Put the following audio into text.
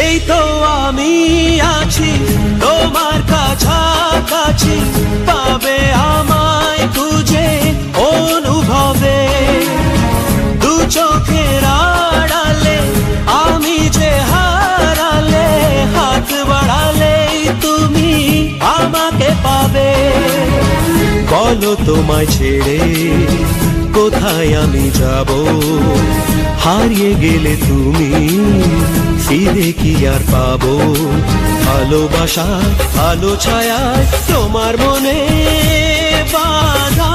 এই তো আমি আছি তোমার কাছাকাছি, পাবে আমায় খুঁজে অনুভবে। দু চোখের আড়ালে আমি যে হারালে, হাত বাড়ালেই তুমি আমাকে পাবে। বলো তোমায় ছেড়ে কোথায় আমি যাব, হারিয়ে গেলে তুমি ফিরে কি আর পাবো? ভালোবাসা আলো ছায়ায় তোমার মনে বাঁধা।